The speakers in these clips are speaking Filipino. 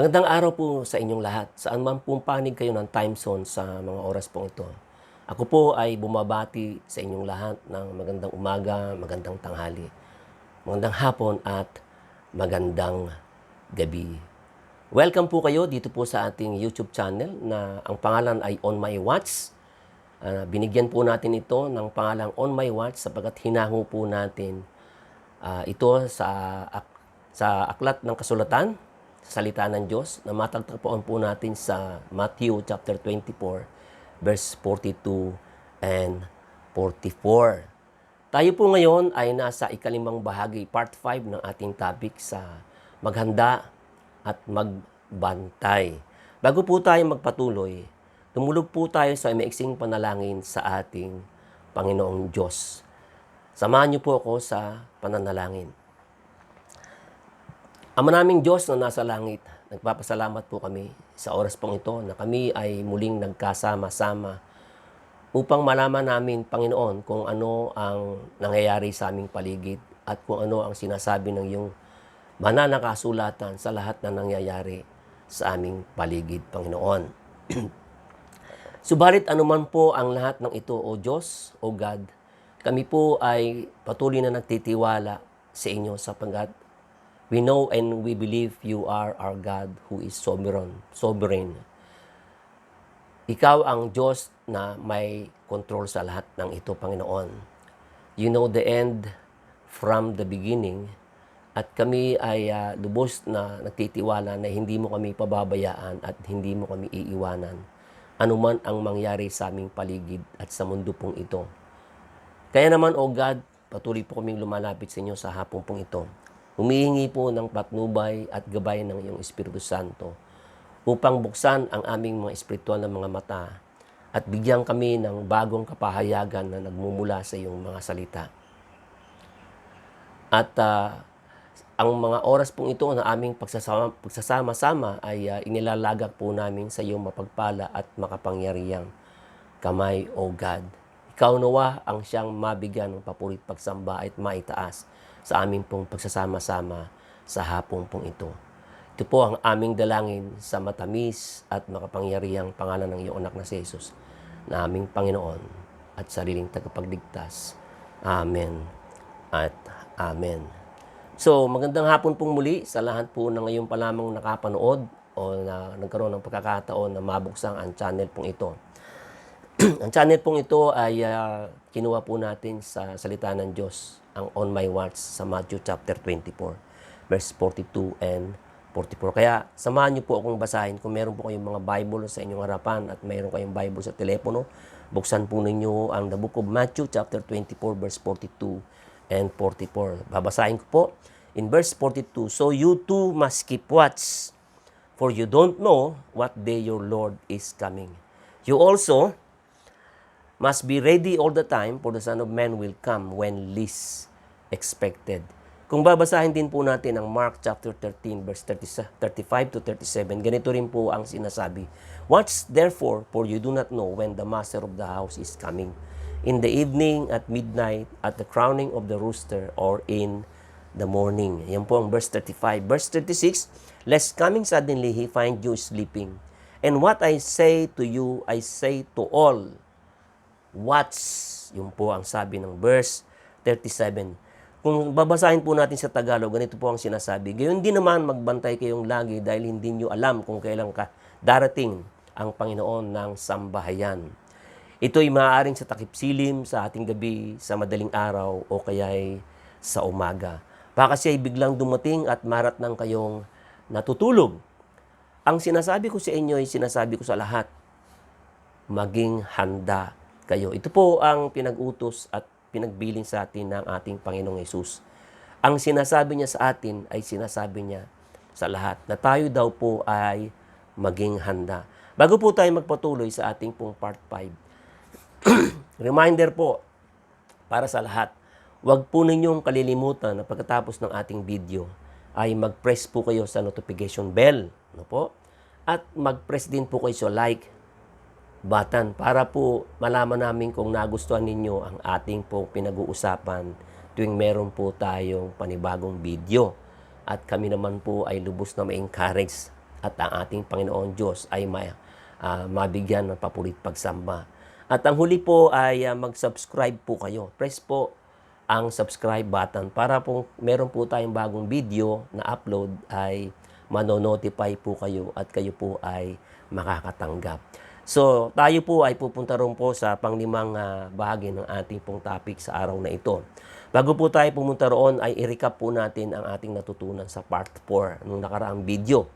Magandang araw po sa inyong lahat. Saan man pong panig kayo ng time zone sa mga oras pong ito. Ako po ay bumabati sa inyong lahat ng magandang umaga, magandang tanghali, magandang hapon at magandang gabi. Welcome po kayo dito po sa ating YouTube channel na ang pangalan ay On My Watch. Binigyan po natin ito ng pangalang On My Watch sapagkat hinango po natin ito sa aklat ng kasulatan, sa salita ng Diyos, na matatagpuan po natin sa Matthew chapter 24, verse 42 and 44. Tayo po ngayon ay nasa ikalimang bahagi, part 5 ng ating topic sa maghanda at magbantay. Bago po tayo magpatuloy, tumulog po tayo sa maiksing panalangin sa ating Panginoong Diyos. Samahan niyo po ako sa pananalangin. Ama naming Diyos na nasa langit, nagpapasalamat po kami sa oras pong ito na kami ay muling nagkasama-sama upang malaman namin, Panginoon, kung ano ang nangyayari sa aming paligid at kung ano ang sinasabi ng iyong banal na kasulatan sa lahat na nangyayari sa aming paligid, Panginoon. Subalit anuman po ang lahat ng ito, O Diyos, O God, kami po ay patuloy na nagtitiwala sa inyo sapagkat we know and we believe you are our God who is sovereign. Ikaw ang Diyos na may control sa lahat ng ito, Panginoon. You know the end from the beginning at kami ay lubos na nagtitiwala na hindi mo kami pababayaan at hindi mo kami iiwanan anuman ang mangyari sa aming paligid at sa mundo pong ito. Kaya naman, O God, patuloy po kaming lumalapit sa inyo sa hapon pong ito. Humihingi po ng patnubay at gabay ng iyong Espiritu Santo upang buksan ang aming mga espiritual na mga mata at bigyan kami ng bagong kapahayagan na nagmumula sa iyong mga salita. At ang mga oras pong ito na aming pagsasama-sama ay inilalagak po namin sa iyong mapagpala at makapangyarihang kamay, O God. Ikaw nawa ang siyang mabigyan ng papurit pagsamba at maitaas sa aming pong pagsasama-sama sa hapong pong ito. Ito po ang aming dalangin sa matamis at makapangyarihang pangalan ng iyong anak na si Jesus, na aming Panginoon at sariling tagapagligtas. Amen at Amen. So, magandang hapon pong muli sa lahat po na ngayon pa lamang nakapanood o na nagkaroon ng pagkakataon na mabuksan ang channel pong ito. Ang channel pong ito ay kinuha po natin sa salita ng Diyos, ang On My Watch sa Matthew chapter 24, verse 42 and 44. Kaya samahan niyo po akong basahin. Kung meron po kayong mga Bible sa inyong harapan at meron kayong Bible sa telepono, buksan po ninyo ang the book of Matthew chapter 24, verse 42 and 44. Babasahin ko po in verse 42. So you too must keep watch, for you don't know what day your Lord is coming. You also must be ready all the time, for the Son of Man will come when least expected. Kung babasahin din po natin ang Mark chapter 13, verse 35 to 37, ganito rin po ang sinasabi. Watch therefore, for you do not know when the master of the house is coming. In the evening, at midnight, at the crowning of the rooster, or in the morning. Yan po ang verse 35. Verse 36, lest coming suddenly he find you sleeping. And what I say to you, I say to all, watch. Yun po ang sabi ng verse 37. Kung babasahin po natin sa Tagalog, ganito po ang sinasabi. Gayon din naman magbantay kayong lagi dahil hindi nyo alam kung kailan darating ang Panginoon ng sambahayan. Ito'y maaaring sa takip silim, sa ating gabi, sa madaling araw, o kaya'y sa umaga. Baka siya ay biglang dumating at marat ng kayong natutulog. Ang sinasabi ko sa inyo ay sinasabi ko sa lahat, maging handa kayo. Ito po ang pinag-utos at pinagbilin sa atin ng ating Panginoong Hesus. Ang sinasabi niya sa atin ay sinasabi niya sa lahat na tayo daw po ay maging handa. Bago po tayo magpatuloy sa ating pong part 5, reminder po para sa lahat, huwag po ninyong kalilimutan na pagkatapos ng ating video ay mag-press po kayo sa notification bell. Ano po? At mag-press din po kayo sa like button para po malaman namin kung nagustuhan ninyo ang ating pong pinag-uusapan tuwing meron po tayong panibagong video. At kami naman po ay lubos na ma-encourage at ang ating Panginoon Diyos ay mabigyan ng papurit pagsamba. At ang huli po ay mag-subscribe po kayo. Press po ang subscribe button para po meron po tayong bagong video na upload ay manonotify po kayo at kayo po ay makakatanggap. So, tayo po ay pupunta rin po sa panglimang bahagi ng ating pong topic sa araw na ito. Bago po tayo pumunta roon ay i-recap po natin ang ating natutunan sa part 4 nung nakaraang video.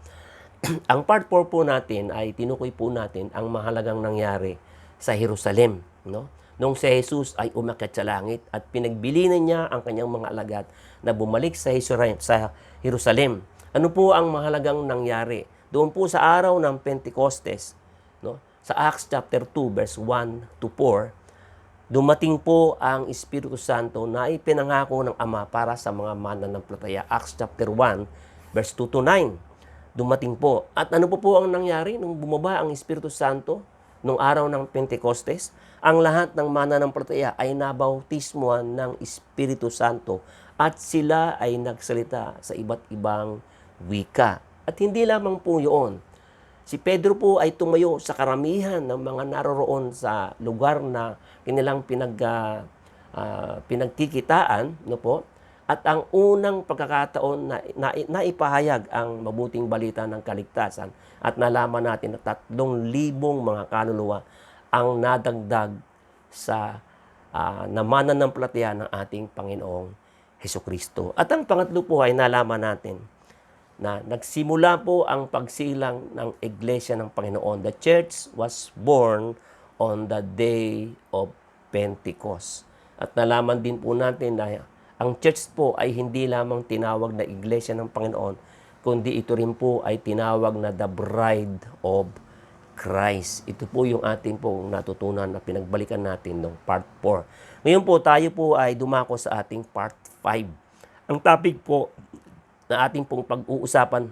Ang part 4 po natin ay tinukoy po natin ang mahalagang nangyari sa Jerusalem, no? Nung si Jesus ay umakyat sa langit at pinagbilinan niya ang kanyang mga alagad na bumalik sa Jerusalem. Ano po ang mahalagang nangyari? Doon po sa araw ng Pentecostes, no? Sa Acts chapter 2 verse 1 to 4, dumating po ang Espiritu Santo na ipinangako ng Ama para sa mga mananampalataya. Acts chapter 1 verse 2 to 9. Dumating po. At ano po ang nangyari nung bumaba ang Espiritu Santo nung araw ng Pentecostes? Ang lahat ng mananampalataya ay nabautismuhan ng Espiritu Santo at sila ay nagsalita sa iba't ibang wika. At hindi lamang po yun. Si Pedro po ay tumayo sa karamihan ng mga naroroon sa lugar na kanilang pinagkikitaan, no po? At ang unang pagkakataon na ipahayag ang mabuting balita ng kaligtasan at nalaman natin na 3,000 mga kaluluwa ang nadagdag sa namananampalataya ng ating Panginoong Hesukristo. At ang pangatlo po ay nalaman natin na nagsimula po ang pagsilang ng Iglesia ng Panginoon. The church was born on the day of Pentecost. At nalaman din po natin na ang church po ay hindi lamang tinawag na Iglesia ng Panginoon, kundi ito rin po ay tinawag na the Bride of Christ. Ito po yung ating pong natutunan na pinagbalikan natin ng part 4. Ngayon po tayo po ay dumako sa ating part 5. Ang topic po na ating pong pag-uusapan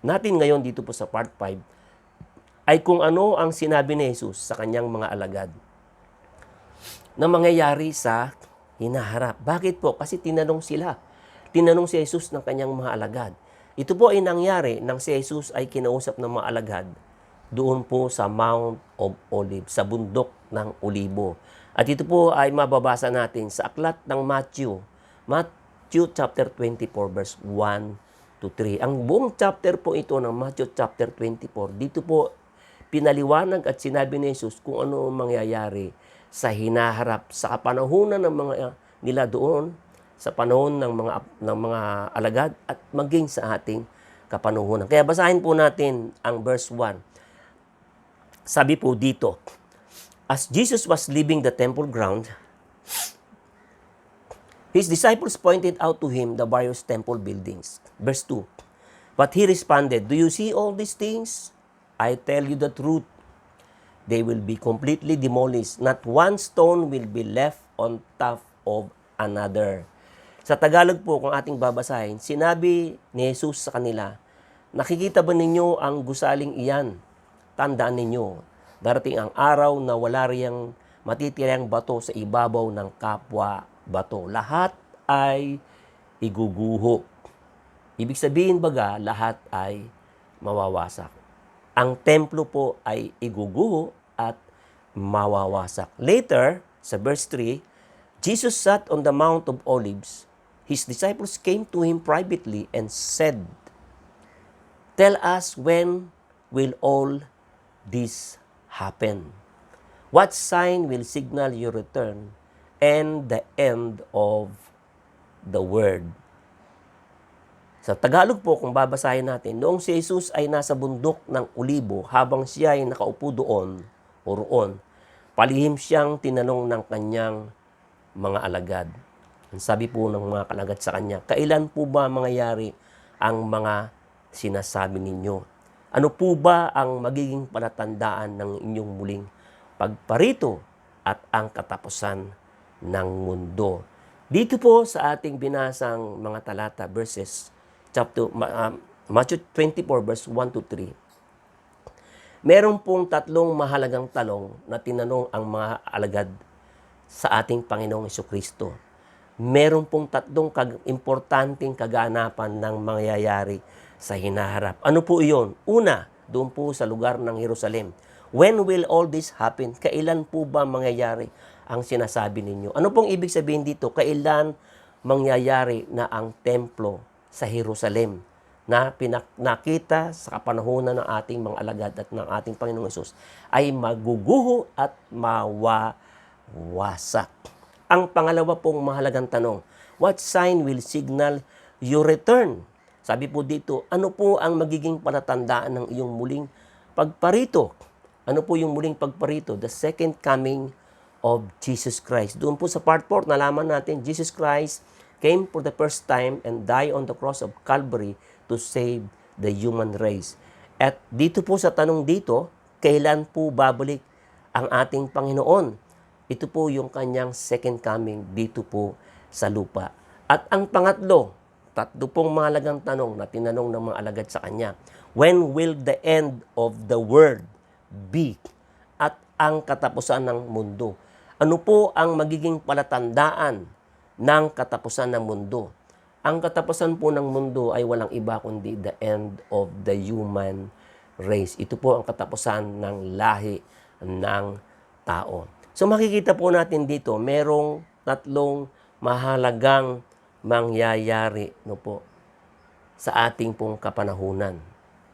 natin ngayon dito po sa part 5 ay kung ano ang sinabi ni Jesus sa kanyang mga alagad na mangyayari sa hinaharap. Bakit po? Kasi tinanong sila. Tinanong si Jesus ng kanyang mga alagad. Ito po ay nangyari nang si Jesus ay kinausap ng mga alagad doon po sa Mount of Olives, sa bundok ng Olibo. At ito po ay mababasa natin sa aklat ng Matthew chapter 24 verse 1 to 3. Ang buong chapter po ito ng Matthew chapter 24, dito po pinaliwanag at sinabi ni Jesus kung ano ang mangyayari sa hinaharap, sa kapanahunan ng mga nila doon, sa panahon ng mga alagad at maging sa ating kapanahunan. Kaya basahin po natin ang verse 1. Sabi po dito, as Jesus was leaving the temple ground, his disciples pointed out to him the various temple buildings. Verse 2. But he responded, do you see all these things? I tell you the truth. They will be completely demolished. Not one stone will be left on top of another. Sa Tagalog po, kung ating babasahin, sinabi ni Jesus sa kanila, nakikita ba ninyo ang gusaling iyan? Tandaan ninyo, darating ang araw na wala riyang matitirang bato sa ibabaw ng kapwa bato. Lahat ay iguguho. Ibig sabihin baga, lahat ay mawawasak. Ang templo po ay iguguho at mawawasak. Later, sa verse 3, Jesus sat on the Mount of Olives. His disciples came to him privately and said, tell us when will all this happen? What sign will signal your return and the end of the world? Sa Tagalog po, kung babasahin natin, noong si Jesus ay nasa bundok ng Olibo, habang siya ay nakaupo doon o roon, palihim siyang tinanong ng kanyang mga alagad. Ang sabi po ng mga kalagad sa kanya, kailan po ba mangyayari ang mga sinasabi ninyo? Ano po ba ang magiging palatandaan ng inyong muling pagparito at ang katapusan ng mundo? Dito po sa ating binasang mga talata, verses, Matthew 24 verse 1 to 3, meron pong tatlong mahalagang talong na tinanong ang mga alagad sa ating Panginoong Hesukristo. Meron pong tatlong importanteng kaganapan ng mangyayari sa hinaharap. Ano po iyon? Una, doon po sa lugar ng Jerusalem. When will all this happen? Kailan po ba mangyayari ang sinasabi ninyo? Ano pong ibig sabihin dito? Kailan mangyayari na ang templo sa Jerusalem na nakita sa kapanahunan ng ating mga alagad at ng ating Panginoong Hesus ay maguguho at mawawasak. Ang pangalawa pong mahalagang tanong, what sign will signal your return? Sabi po dito, ano po ang magiging palatandaan ng iyong muling pagparito? Ano po yung muling pagparito? The second coming of Jesus Christ. Doon po sa part 4, nalaman natin, Jesus Christ came for the first time and died on the cross of Calvary to save the human race. At dito po sa tanong dito, kailan po babalik ang ating Panginoon? Ito po yung kanyang second coming dito po sa lupa. At ang pangatlo, tatlo pong mahalagang tanong na tinanong ng mga alagad sa kanya. When will the end of the world be? At ang katapusan ng mundo. Ano po ang magiging palatandaan ng katapusan ng mundo? Ang katapusan po ng mundo ay walang iba kundi the end of the human race. Ito po ang katapusan ng lahi ng tao. So makikita po natin dito, merong tatlong mahalagang mangyayari sa ating pong kapanahunan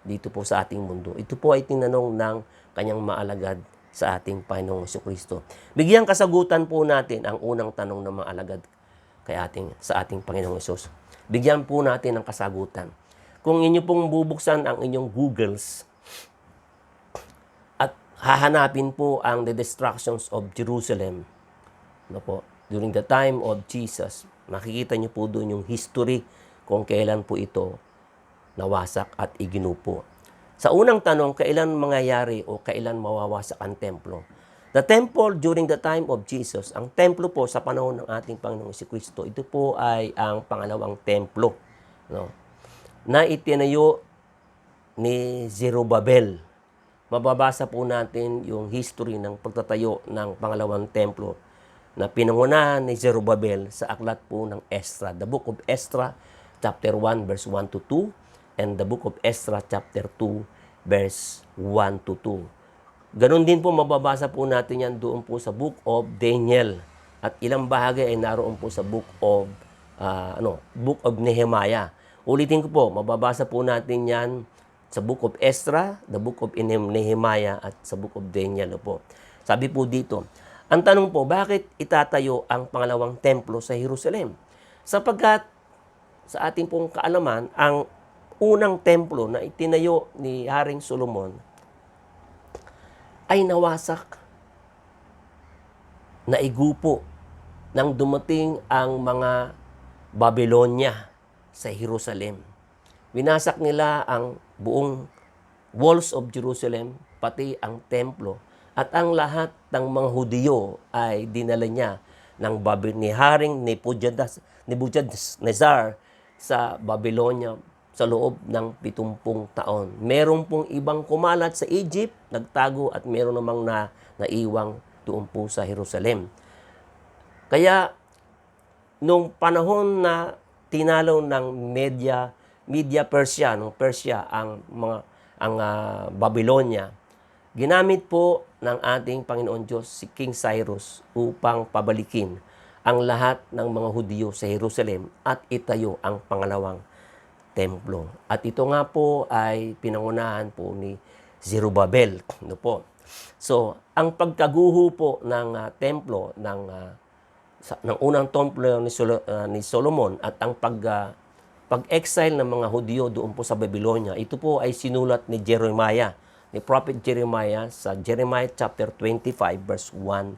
dito po sa ating mundo. Ito po ay tinanong ng kanyang maalagad sa ating Panginoong Jesucristo. Bigyang kasagutan po natin ang unang tanong ng mga alagad sa ating Panginoong Hesus. Bigyan po natin ng kasagutan. Kung inyo pong bubuksan ang inyong Googles at hahanapin po ang the destructions of Jerusalem, during the time of Jesus, makikita niyo po doon yung history kung kailan po ito nawasak at iginupo. Sa unang tanong, kailan mangyayari o kailan mawawasak ang templo? The temple during the time of Jesus, ang templo po sa panahon ng ating Panginoong Jesucristo, ito po ay ang pangalawang templo, na itinayo ni Zerubbabel. Mababasa po natin yung history ng pagtatayo ng pangalawang templo na pinangunahan ni Zerubbabel sa aklat po ng Esdra. The book of Esdra, chapter 1, verse 1 to 2, and the book of Esdra, chapter 2, verse 1 to 2. Ganon din po mababasa po natin yan doon po sa book of Daniel. At ilang bahagi ay naroon po sa book of Nehemiah. Ulitin ko po, mababasa po natin yan sa book of Esdra, the book of Nehemiah, at sa book of Daniel po. Sabi po dito, ang tanong po, bakit itatayo ang pangalawang templo sa Jerusalem? Sapagkat sa ating pong kaalaman, ang unang templo na itinayo ni Haring Solomon ay nawasak, naigupo nang dumating ang mga Babylonia sa Jerusalem. Winasak nila ang buong walls of Jerusalem, pati ang templo, at ang lahat ng mga Hudiyo ay dinala niya ni Haring Nebuchadnezzar sa Babylonia sa loob ng 70 taon. Meron pong ibang kumalat sa Egypt, nagtago, at meron namang naiwang doon po sa Jerusalem. Kaya, nung panahon na tinalo ng Media Persia, ang Babylonia, ginamit po ng ating Panginoon Diyos si King Cyrus upang pabalikin ang lahat ng mga Hudiyo sa Jerusalem at itayo ang pangalawang templo. At ito nga po ay pinangunahan po ni Zerubbabel. So, ang pagkaguho po ng templo ng unang templo ni Solomon at ang pag-exile ng mga Hudiyo doon po sa Babylonia, ito po ay sinulat ni Prophet Jeremiah sa Jeremiah chapter 25 verse 1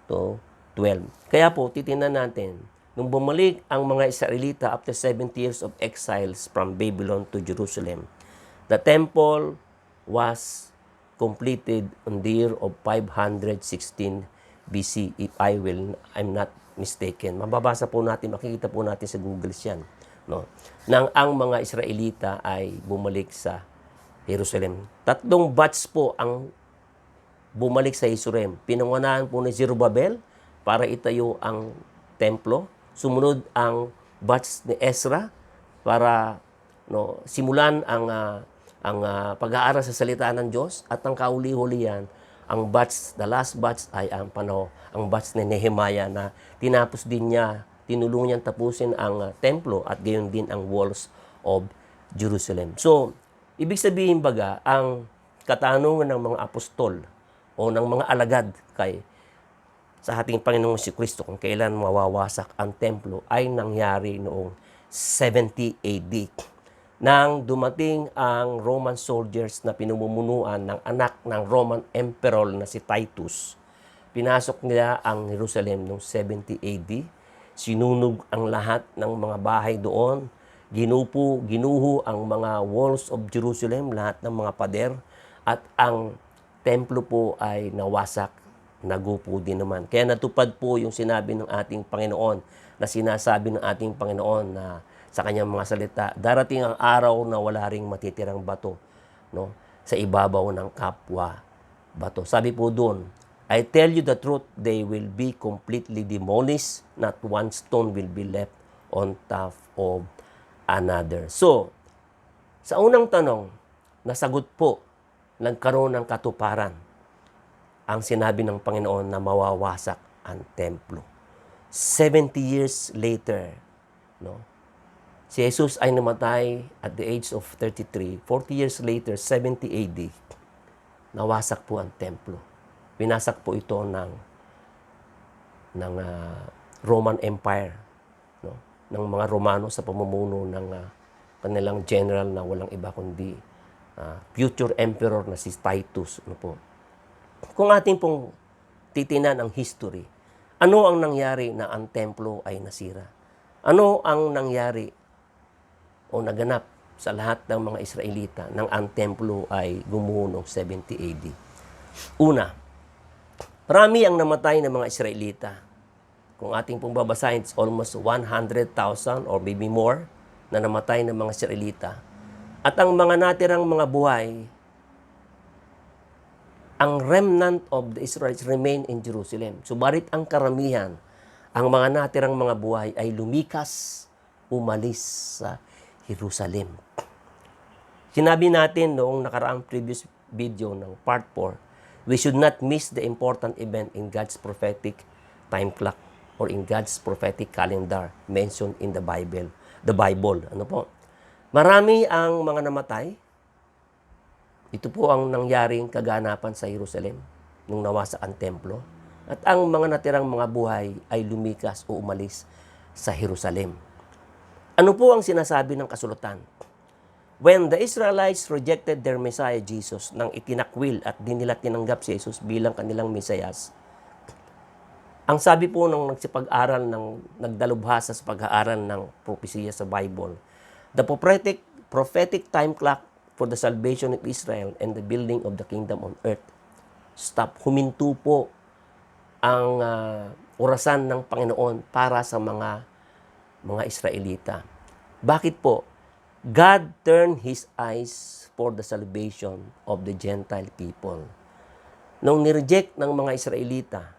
to 12. Kaya po, titingnan natin, nung bumalik ang mga Israelita after 70 years of exiles from Babylon to Jerusalem, the temple was completed on the year of 516 BC, if I'm not mistaken. Mababasa po natin, makikita po natin sa Google yan. Nang ang mga Israelita ay bumalik sa Jerusalem. 3 batch po ang bumalik sa Jerusalem. Pinangunahan po ni Zerubbabel para itayo ang templo. Sumunod ang batch ni Ezra para no, simulan ang pag-aaral sa salita ng Diyos at ang kauli-hulihan, ang batch, the last batch ay ang batch ni Nehemiah na tinapos din niya, tinulungan niyang tapusin ang templo at gayon din ang walls of Jerusalem. So, ibig sabihin baga, ang katanungan ng mga apostol o ng mga alagad sa ating Panginoong si Kristo kung kailan mawawasak ang templo ay nangyari noong 70 AD. Nang dumating ang Roman soldiers na pinumumunuan ng anak ng Roman Emperor na si Titus, pinasok nila ang Jerusalem noong 70 AD. Sinunog ang lahat ng mga bahay doon. Ginuho ang mga walls of Jerusalem, lahat ng mga pader. At ang templo po ay nawasak, nagupo din naman. Kaya natupad po yung sinabi ng ating Panginoon, na sinasabi ng ating Panginoon na sa kanyang mga salita, darating ang araw na wala ring matitirang bato, no, sa ibabaw ng kapwa bato. Sabi po doon, I tell you the truth, they will be completely demolished, not one stone will be left on top of another. So, sa unang tanong, nasagot po, nagkaroon ng katuparan ang sinabi ng Panginoon na mawawasak ang templo. 70 years later, no, si Jesus ay namatay at the age of 33. 40 years later, 70 AD, nawasak po ang templo. Pinasak po ito ng Roman Empire, no? Ng mga Romano sa pamumuno ng kanilang general na walang iba kundi future emperor na si Titus. Ano po? Kung ating pong titinan ang history, ano ang nangyari na ang templo ay nasira? Ano ang nangyari o naganap sa lahat ng mga Israelita nang ang templo ay gumuho noong 70 AD? Una, marami ang namatay ng mga Israelita. Kung ating pong babasahin, it's almost 100,000 or maybe more na namatay ng mga Israelita. At ang mga natirang mga buhay, ang remnant of the Israelites remain in Jerusalem. Subalit ang karamihan, ang mga natirang mga buhay ay lumikas, umalis sa Jerusalem. Sinabi natin noong nakaraang previous video ng part 4, we should not miss the important event in God's prophetic time clock or in God's prophetic calendar mentioned in the Bible. The Bible, ano po? Marami ang mga namatay. Ito po ang nangyaring kaganapan sa Jerusalem nung nawasak ang templo. At ang mga natirang mga buhay ay lumikas o umalis sa Jerusalem. Ano po ang sinasabi ng kasulatan? When the Israelites rejected their Messiah Jesus, nang itinakwil at di nila tinanggap si Jesus bilang kanilang Mesiyas, ang sabi po ng nagsipag-aral nagdalubhasa sa pag-aaral ng propesiya sa Bible, the prophetic time clock for the salvation of Israel and the building of the kingdom on earth. Stop. Huminto po ang orasan ng Panginoon para sa mga Israelita. Bakit po? God turned His eyes for the salvation of the Gentile people. Nung nireject ng mga Israelita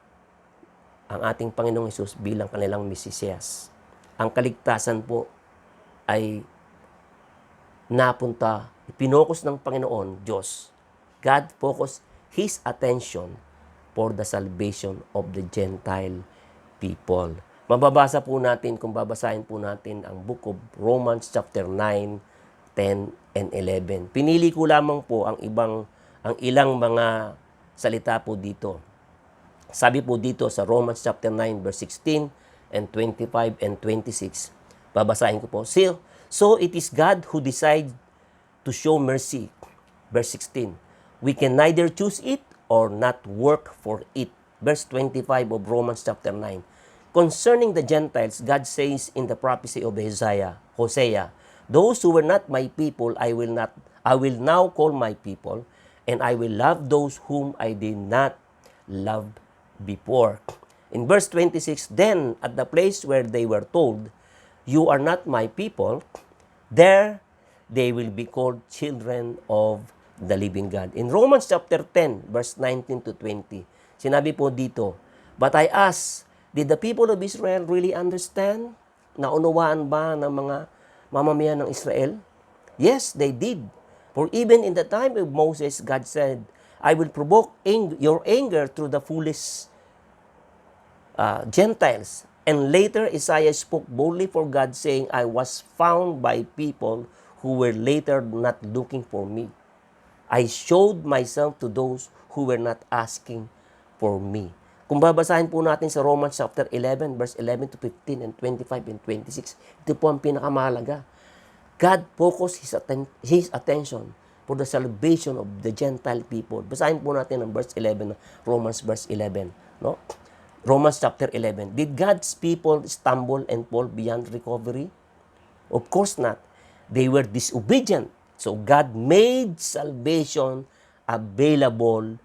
ang ating Panginoong Hesus bilang kanilang Mesiyas, ang kaligtasan po ay napunta, pinokus ng Panginoon, Diyos. God focused His attention for the salvation of the Gentile people. Mababasa po natin, kung babasahin po natin ang book of Romans chapter 9, 10, and 11. Pinili ko lamang po ang ilang mga salita po dito. Sabi po dito sa Romans chapter 9, verse 16 and 25 and 26. Babasahin ko po. So it is God who decides to show mercy. Verse 16. We can neither choose it or not work for it. Verse 25 of Romans chapter 9. Concerning the Gentiles, God says in the prophecy of Hosea, those who were not my people, I will now call my people, and I will love those whom I did not love before. In verse 26, then at the place where they were told, you are not my people, there they will be called children of the living God. In Romans chapter 10, verse 19 to 20, sinabi po dito, but I ask, did the people of Israel really understand? Naunawaan ba ng mga mamamayan ng Israel Yes, they did. For even in the time of Moses, God said, I will provoke your anger through the foolish Gentiles. And later, Isaiah spoke boldly for God, saying, I was found by people who were later not looking for me. I showed myself to those who were not asking for me. Kung babasahin po natin sa Romans chapter 11, verse 11 to 15 and 25 and 26, ito po ang pinakamahalaga. God focused his attention for the salvation of the Gentile people. Basahin po natin ang verse 11, Romans verse 11. No? Romans chapter 11. Did God's people stumble and fall beyond recovery? Of course not. They were disobedient. So God made salvation available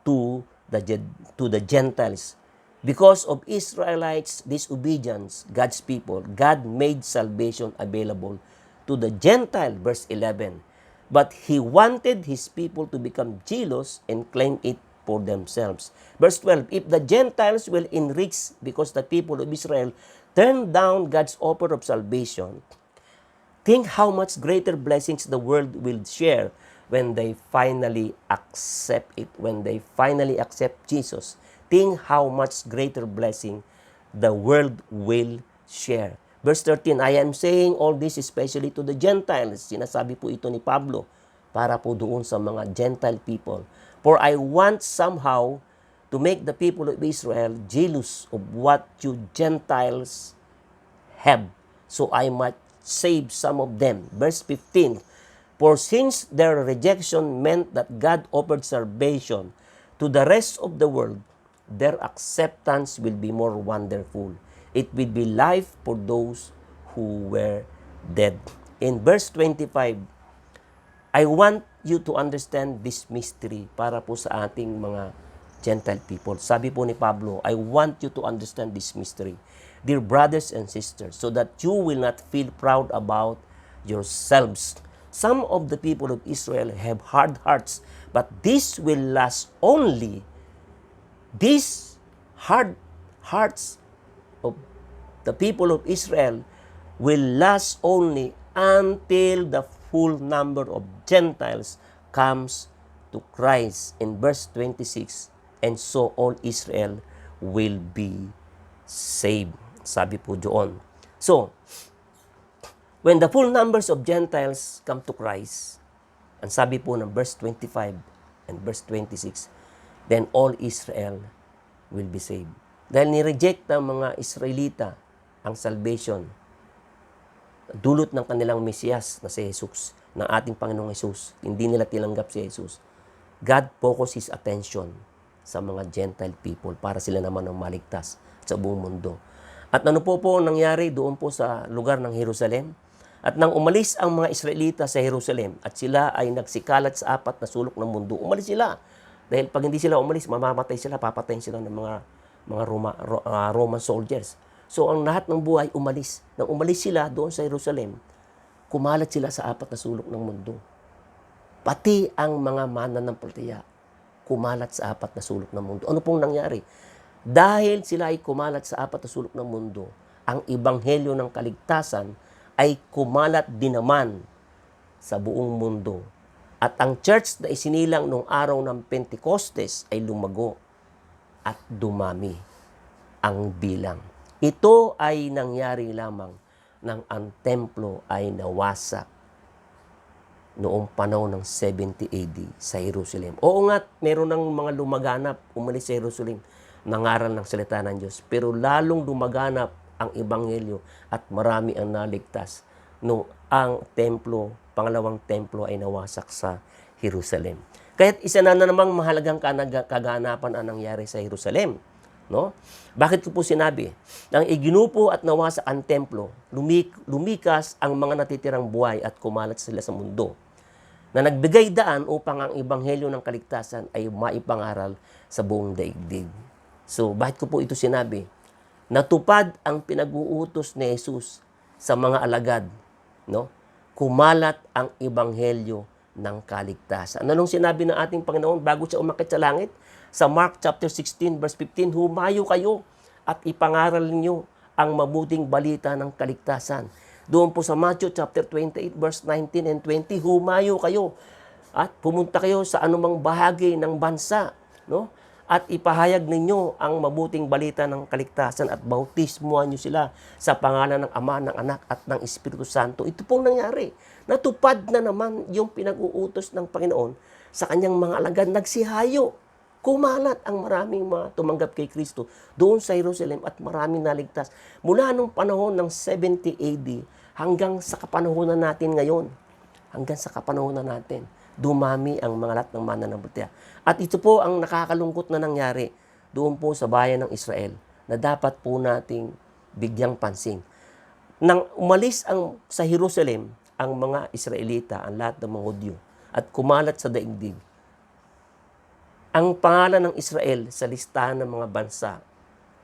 to the Gentiles. Because of Israelites' disobedience, God's people, God made salvation available to the Gentile, verse 11. But He wanted His people to become jealous and claim it for themselves. Verse 12, if the Gentiles will enrich because the people of Israel turned down God's offer of salvation, think how much greater blessings the world will share when they finally accept it, when they finally accept Jesus. Think how much greater blessing the world will share. Verse 13, I am saying all this especially to the Gentiles. Sinasabi po ito ni Pablo para po doon sa mga Gentile people. For I want somehow to make the people of Israel jealous of what you Gentiles have, so I might save some of them. Verse 15, for since their rejection meant that God offered salvation to the rest of the world, their acceptance will be more wonderful. It will be life for those who were dead. In verse 25, I want you to understand this mystery para po sa ating mga Gentile people. Sabi po ni Pablo, I want you to understand this mystery, dear brothers and sisters, so that you will not feel proud about yourselves. Some of the people of Israel have hard hearts, but this will last only. These hard hearts of the people of Israel will last only until the full number of Gentiles comes to Christ. In verse 26, and so all Israel will be saved. Sabi po doon. So, when the full numbers of Gentiles come to Christ, ang sabi po ng verse 25 and verse 26, then all Israel will be saved. Dahil ni-reject ng mga Israelita ang salvation, dulot ng kanilang Mesiyas na si Jesus, ng ating Panginoong Jesus, hindi nila tinanggap si Jesus. God focused His attention sa mga Gentile people para sila naman ang maligtas sa buong mundo. At ano po nangyari doon po sa lugar ng Jerusalem? At nang umalis ang mga Israelita sa Jerusalem at sila ay nagsikalat sa apat na sulok ng mundo, umalis sila. Dahil pag hindi sila umalis, mamamatay sila, papatayin sila ng mga Roman soldiers. So ang lahat ng buhay umalis. Nang umalis sila doon sa Jerusalem, kumalat sila sa apat na sulok ng mundo. Pati ang mga mananampalataya kumalat sa apat na sulok ng mundo. Ano pong nangyari? Dahil sila ay kumalat sa apat na sulok ng mundo, ang ebanghelyo ng kaligtasan ay kumalat din naman sa buong mundo. At ang church na isinilang noong araw ng Pentecostes ay lumago at dumami ang bilang. Ito ay nangyari lamang nang ang templo ay nawasak noong panahon ng 70 AD sa Jerusalem. Oo nga, meron ng mga lumaganap, umalis sa Jerusalem, nangaral ng salita ng Diyos. Pero lalong lumaganap ang ebanghelyo at marami ang naligtas no ang templo, pangalawang templo ay nawasak sa Jerusalem. Kaya't isa na namang mahalagang kaganapan ang nangyari sa Jerusalem. No? Bakit ko po sinabi? Nang iginupo at nawasak ang templo, lumikas ang mga natitirang buhay at kumalat sila sa mundo, na nagbigay daan upang ang ebanghelyo ng kaligtasan ay maipangaral sa buong daigdig. So, bakit ko po ito sinabi? Natupad ang pinag-uutos ni Jesus sa mga alagad, no? Kumalat ang ebanghelyo ng kaligtasan. Anong sinabi ng ating Panginoon bago siya umakyat sa langit? Sa Mark chapter 16 verse 15, humayo kayo at ipangaral niyo ang mabuting balita ng kaligtasan. Doon po sa Matthew chapter 28 verse 19 and 20, humayo kayo at pumunta kayo sa anumang bahagi ng bansa, no? At ipahayag ninyo ang mabuting balita ng kaligtasan at bautismuhan nyo sila sa pangalan ng Ama, ng Anak at ng Espiritu Santo. Ito pong nangyari. Natupad na naman yung pinag-uutos ng Panginoon sa kanyang mga alagad. Nagsihayo. Kumalat ang maraming mga tumanggap kay Kristo doon sa Jerusalem at maraming naligtas. Mula nung panahon ng 70 AD hanggang sa kapanahonan natin ngayon. Hanggang sa kapanahonan natin. Dumami ang mga lahat ng mananampalataya. At ito po ang nakakalungkot na nangyari doon po sa bayan ng Israel na dapat po nating bigyang pansin. Nang umalis sa Jerusalem ang mga Israelita, ang lahat ng mga Hudyo, at kumalat sa daigdig, ang pangalan ng Israel sa listahan ng mga bansa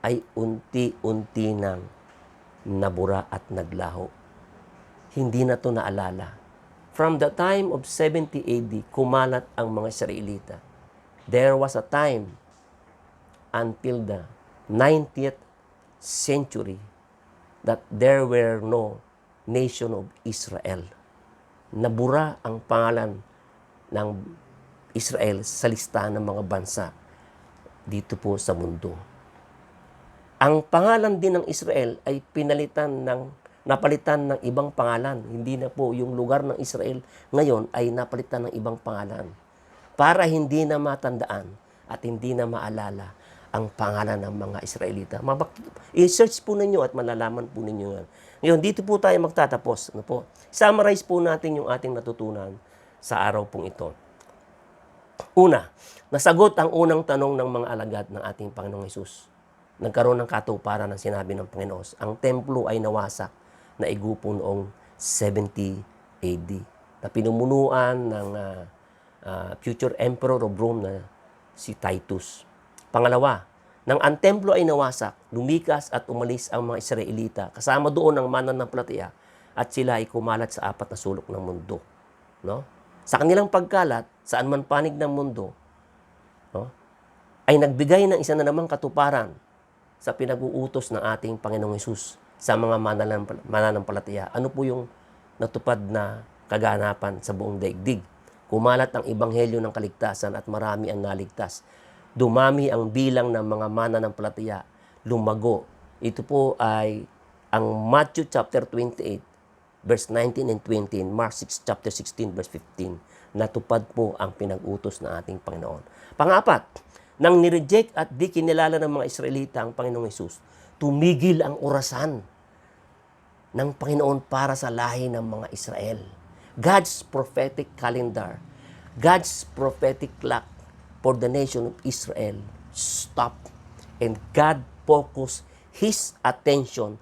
ay unti-unti nang nabura at naglaho. Hindi na ito naalala. From the time of 70 AD, kumalat ang mga Israelita. There was a time until the 90th century that there were no nation of Israel. Nabura ang pangalan ng Israel sa listahan ng mga bansa dito po sa mundo. Ang pangalan din ng Israel ay napalitan ng ibang pangalan. Hindi na po yung lugar ng Israel ngayon ay napalitan ng ibang pangalan. Para hindi na matandaan at hindi na maalala ang pangalan ng mga Israelita. I-search po ninyo at malalaman po ninyo yan. Ngayon, dito po tayo magtatapos. Ano po? Summarize po natin yung ating natutunan sa araw pong ito. Una, nasagot ang unang tanong ng mga alagad ng ating Panginoong Hesus. Nagkaroon ng katuparan ng sinabi ng Panginoon. Ang templo ay nawasak na igupo noong 70 AD na pinumunuan ng future emperor of Rome na si Titus. Pangalawa, nang ang templo ay nawasak, lumikas at umalis ang mga Israelita kasama doon ang mananampalataya at sila ay kumalat sa apat na sulok ng mundo. No? Sa kanilang pagkalat, saan man panig ng mundo, no? Ay nagbigay ng isa na namang katuparan sa pinag-uutos ng ating Panginoong Hesus sa mga mananampalataya. Ano po yung natupad na kaganapan sa buong daigdig? Kumalat ang ebanghelyo ng kaligtasan at marami ang naligtas. Dumami ang bilang ng mga mananampalataya. Lumago. Ito po ay ang Matthew chapter 28, verse 19 and 20, and Mark chapter 16, verse 15. Natupad po ang pinag-utos ng ating Panginoon. Pang-apat, nang nireject at di kinilala ng mga Israelita ang Panginoong Hesus, tumigil ang orasan ng Panginoon para sa lahi ng mga Israel. God's prophetic calendar, God's prophetic clock for the nation of Israel stopped, and God focused His attention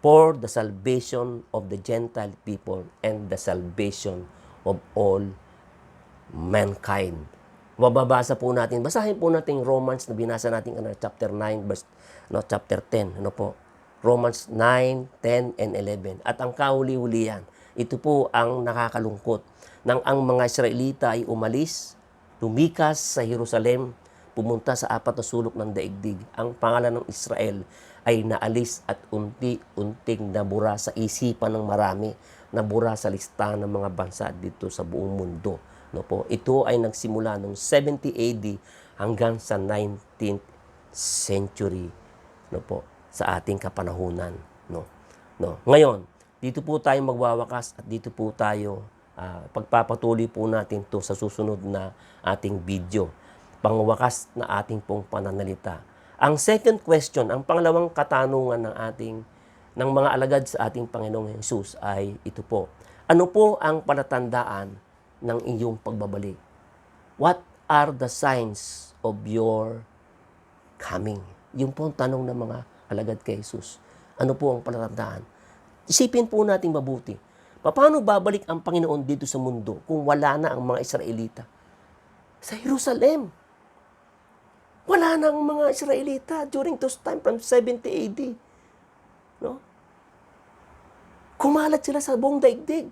for the salvation of the Gentile people and the salvation of all mankind. Mababasa po natin, basahin po natin Romans na binasa natin chapter 9 verse chapter 10, ano po? Romans 9, 10 and 11. At ang kahuli-hulihan, ito po ang nakakalungkot nang ang mga Israelita ay umalis, lumikas sa Jerusalem, pumunta sa apat na sulok ng daigdig. Ang pangalan ng Israel ay naalis at unti-unting nabura sa isipan ng marami, nabura sa listahan ng mga bansa dito sa buong mundo. No po, ito ay nagsimula noong 70 AD hanggang sa 19th century, no po, sa ating kapanahunan, no. Ngayon, dito po tayo magwawakas at dito po tayo pagpapatuloy po natin to sa susunod na ating video, pangwakas na ating pong pananalita. Ang second question, ang pangalawang katanungan ng mga alagad sa ating Panginoong Hesus ay ito po. Ano po ang palatandaan ng iyong pagbabalik? What are the signs of your coming? Yung po ang tanong ng mga alagad kay Jesus. Ano po ang palatandaan? Isipin po natin mabuti. Paano babalik ang Panginoon dito sa mundo kung wala na ang mga Israelita? Sa Jerusalem. Wala na ang mga Israelita during those time from 70 AD. No? Kumalat sila sa buong daigdig.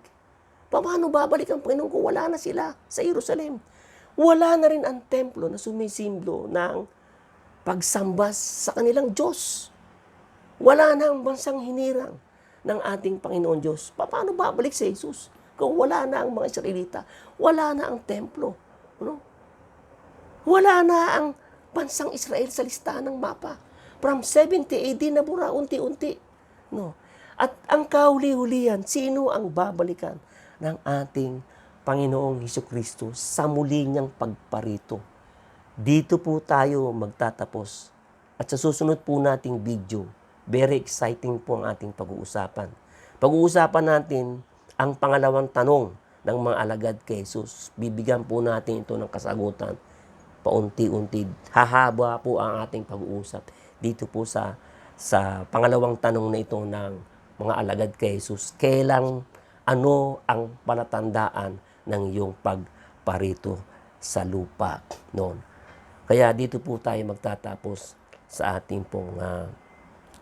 Paano babalik ang Panginoon kung wala na sila sa Jerusalem? Wala na rin ang templo na sumisimbolo ng pagsamba sa kanilang Diyos. Wala na ang bansang hinirang ng ating Panginoon Diyos. Paano babalik si Jesus? Kung wala na ang mga Israelita, wala na ang templo. No? Wala na ang bansang Israel sa listahan ng mapa. From 70 AD nabura unti-unti. No? At ang kahuli-hulihan, sino ang babalikan ng ating Panginoong Hesukristo sa muli niyang pagparito? Dito po tayo magtatapos. At sa susunod po nating video, very exciting po ang ating pag-uusapan. Pag-uusapan natin ang pangalawang tanong ng mga alagad kay Jesus. Bibigyan po natin ito ng kasagutan paunti-unti. Hahaba po ang ating pag-uusap dito po sa pangalawang tanong na ito ng mga alagad kay Jesus. Ano ang palatandaan ng iyong pagparito sa lupa noon? Kaya dito po tayo magtatapos sa ating pong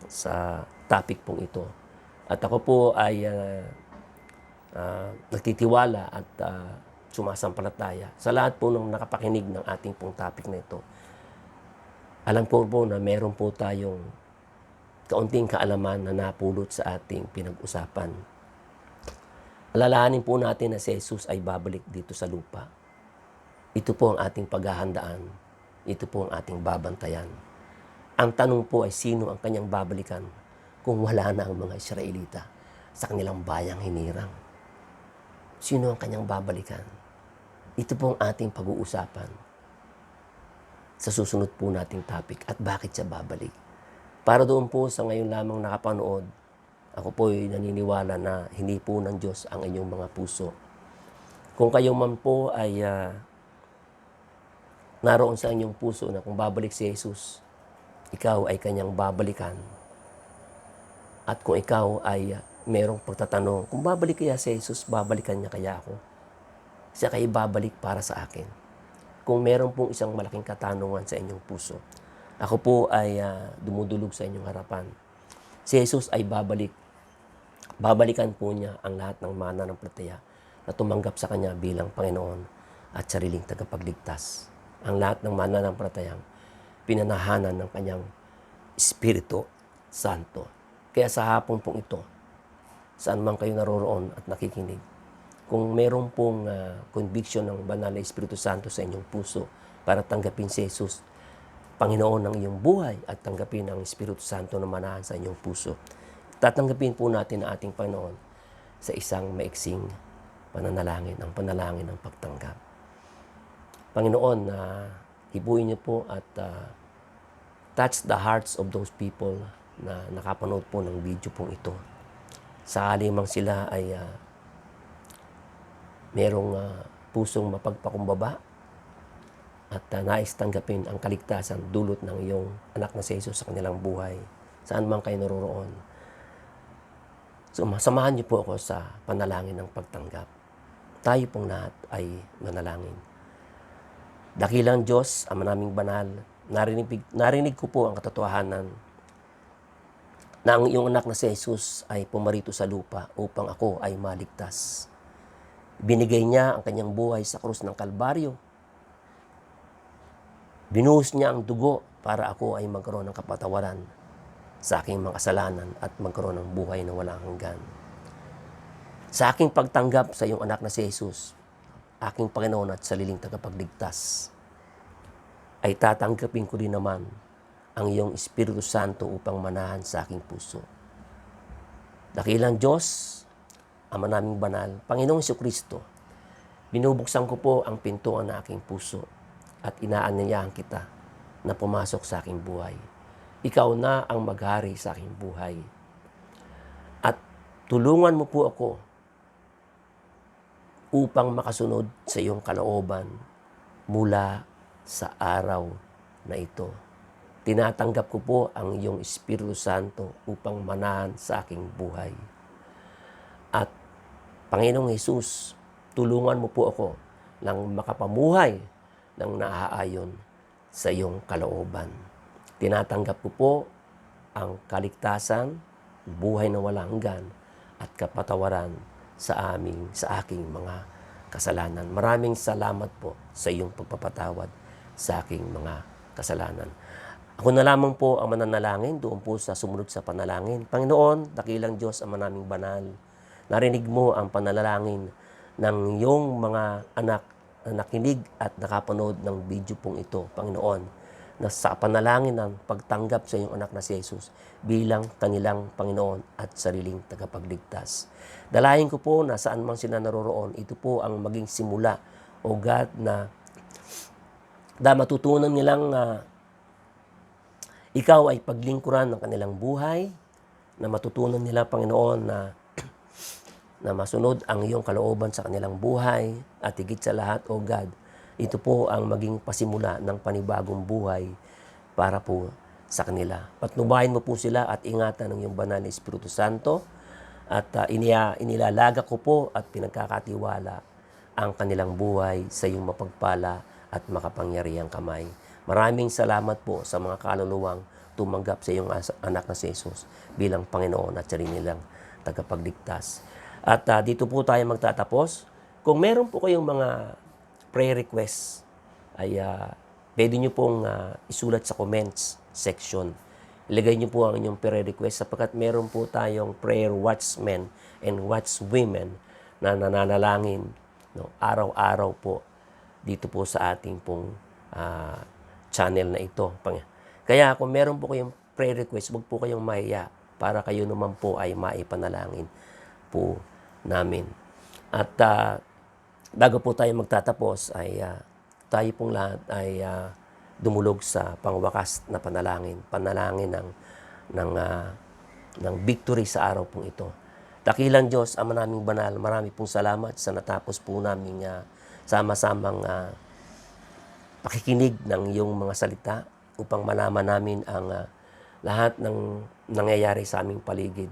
sa topic pong ito. At ako po ay nagtitiwala at sumasampalataya sa lahat po ng nakapakinig ng ating pong topic na ito. Alam po na meron po tayong kaunting kaalaman na napulot sa ating pinag-usapan. Alalahanin po natin na si Jesus ay babalik dito sa lupa. Ito po ang ating paghahandaan. Ito po ang ating babantayan. Ang tanong po ay sino ang kanyang babalikan kung wala na ang mga Israelita sa kanilang bayang hinirang? Sino ang kanyang babalikan? Ito po ang ating pag-uusapan sa susunod po nating topic at bakit siya babalik. Para doon po sa ngayon lamang nakapanood, ako po ay naniniwala na hindi po ng Diyos ang inyong mga puso. Kung kayo man po ay naroon sa inyong puso na kung babalik si Jesus, ikaw ay kanyang babalikan. At kung ikaw ay merong pagtatanong, kung babalik kaya si Jesus, babalikan niya kaya ako? Siya kayo babalik para sa akin. Kung meron pong isang malaking katanungan sa inyong puso, ako po ay dumudulog sa inyong harapan. Si Jesus ay babalik. Babalikan po niya ang lahat ng mananampalataya na tumanggap sa Kanya bilang Panginoon at sariling tagapagligtas. Ang lahat ng mananampalatayang pinanahanan ng Kanyang Espiritu Santo. Kaya sa hapon pong ito, saan man kayo naroroon at nakikinig, kung meron pong conviction ng Banal na Espiritu Santo sa inyong puso para tanggapin si Jesus, Panginoon ng iyong buhay at tanggapin ang Espiritu Santo na manahan sa inyong puso, tatanggapin po natin ang ating Panginoon sa isang maiksing pananalangin, ang panalangin ng pagtanggap. Panginoon, hibuin niyo po at touch the hearts of those people na nakapanood po ng video pong ito. Sakali mang sila ay merong pusong mapagpakumbaba at nais tanggapin ang kaligtasan dulot ng iyong anak na si Jesus sa kanilang buhay, saan man kayo naroroon. So, samahan niyo po ako sa panalangin ng pagtanggap. Tayo pong lahat ay manalangin. Dakilang Diyos, Ama naming banal, narinig ko po ang katotohanan na ang iyong anak na si Jesus ay pumarito sa lupa upang ako ay maligtas. Binigay niya ang kanyang buhay sa krus ng Kalbaryo. Binuhos niya ang dugo para ako ay magkaroon ng kapatawaran sa aking mga kasalanan at magkaroon ng buhay na walang hanggan. Sa aking pagtanggap sa iyong anak na si Jesus, aking Panginoon at sariling tagapagligtas, ay tatanggapin ko rin naman ang iyong Espiritu Santo upang manahan sa aking puso. Dakilang Diyos, Ama naming banal, Panginoong Jesucristo, binubuksan ko po ang pintuan ng aking puso at inaanyayahan kita na pumasok sa aking buhay. Ikaw na ang maghari sa aking buhay. At tulungan mo po ako upang makasunod sa iyong kalooban mula sa araw na ito. Tinatanggap ko po ang iyong Espiritu Santo upang manahan sa aking buhay. At Panginoong Jesus, tulungan mo po ako nang makapamuhay ng naaayon sa iyong kalooban. Tinatanggap ko po ang kaligtasan, buhay na walang hanggan at kapatawaran sa aking mga kasalanan. Maraming salamat po sa iyong pagpapatawad sa aking mga kasalanan. Ako na lamang po ang mananalangin doon po sa sumunod sa panalangin. Panginoon, dakilang Diyos, Ama naming banal, narinig mo ang panalangin ng iyong mga anak na nakinig at nakapanood ng video pong ito, Panginoon, na sa panalangin ng pagtanggap sa iyong anak na si Jesus bilang kanilang Panginoon at sariling tagapagligtas. Dalayan ko po na saan man sila naroroon, ito po ang maging simula, O God, na matutunan nilang ikaw ay paglingkuran ng kanilang buhay, na matutunan nila, Panginoon, na masunod ang iyong kalooban sa kanilang buhay, at higit sa lahat, O God, ito po ang maging pasimula ng panibagong buhay para po sa kanila. Patnubayan mo po sila at ingatan ng iyong banal na Espiritu Santo, at inilalaga ko po at pinagkakatiwala ang kanilang buhay sa iyong mapagpala at makapangyarihang kamay. Maraming salamat po sa mga kaluluwang tumanggap sa iyong anak na si Jesus bilang Panginoon at sarili nilang tagapagligtas. At dito po tayo magtatapos. Kung meron po kayong mga prayer requests, ay pwede nyo pong isulat sa comments section. Ilagay nyo po ang inyong prayer request sapagkat meron po tayong prayer watchmen and watchwomen na nananalangin, no, araw-araw po dito po sa ating pong channel na ito. Kaya kung meron po kayong prayer request, huwag po kayong mahiya para kayo naman po ay maipanalangin po namin. At bago po tayo magtatapos ay tayo pong lahat ay dumulog sa pangwakas na panalangin ng victory sa araw pong ito. Dakilang Diyos, Ama naming banal, marami pong salamat sa natapos po namin sama-samang pakikinig ng iyong mga salita upang malaman namin ang lahat ng nangyayari sa aming paligid.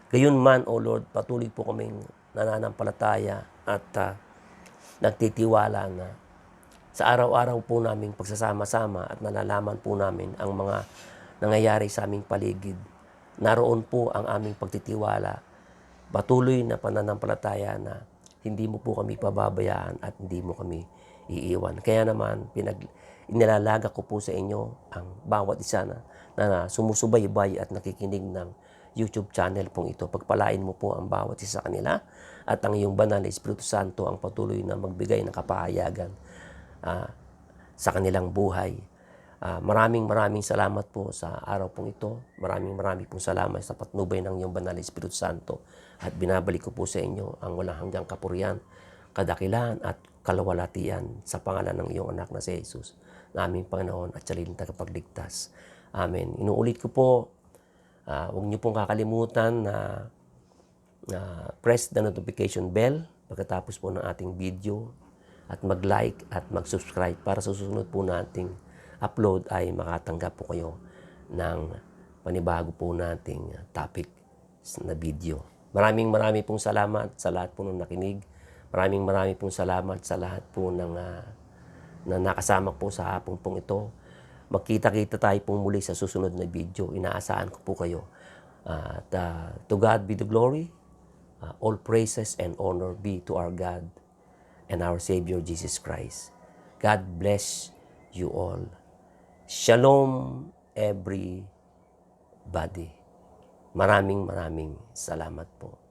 Gayunman, O Lord, patuloy po kaming nananampalataya at nagtitiwala na sa araw-araw po naming pagsasama-sama at nalalaman po namin ang mga nangyayari sa aming paligid. Naroon po ang aming pagtitiwala, patuloy na pananampalataya na hindi mo po kami pababayaan at hindi mo kami iiwan. Kaya naman, inilalaga ko po sa inyo ang bawat isa na sumusubaybay at nakikinig ng YouTube channel pong ito. Pagpalain mo po ang bawat isa sa kanila at ang iyong banal na Espiritu Santo ang patuloy na magbigay ng kapahayagan sa kanilang buhay. Maraming salamat po sa araw pong ito. Maraming pong salamat sa patnubay ng iyong banal na Espiritu Santo. At binabalik ko po sa inyo ang walang hanggang kapurihan, kadakilaan at kalawalatian sa pangalan ng iyong anak na si Jesus, na aming Panginoon at sariling tagapagligtas. Amen. Inuulit ko po, huwag niyo pong kakalimutan na press the notification bell pagkatapos po ng ating video at mag-like at mag-subscribe para sa susunod po nating upload ay makatanggap po kayo ng panibago po nating topic na video. Maraming pong salamat sa lahat po ng nakinig. Maraming pong salamat sa lahat po ng na nakasama po sa hapon pong ito. Magkita-kita tayo pong muli sa susunod na video. Inaasahan ko po kayo. To God be the glory. All praises and honor be to our God and our Savior Jesus Christ. God bless you all. Shalom everybody. Maraming salamat po.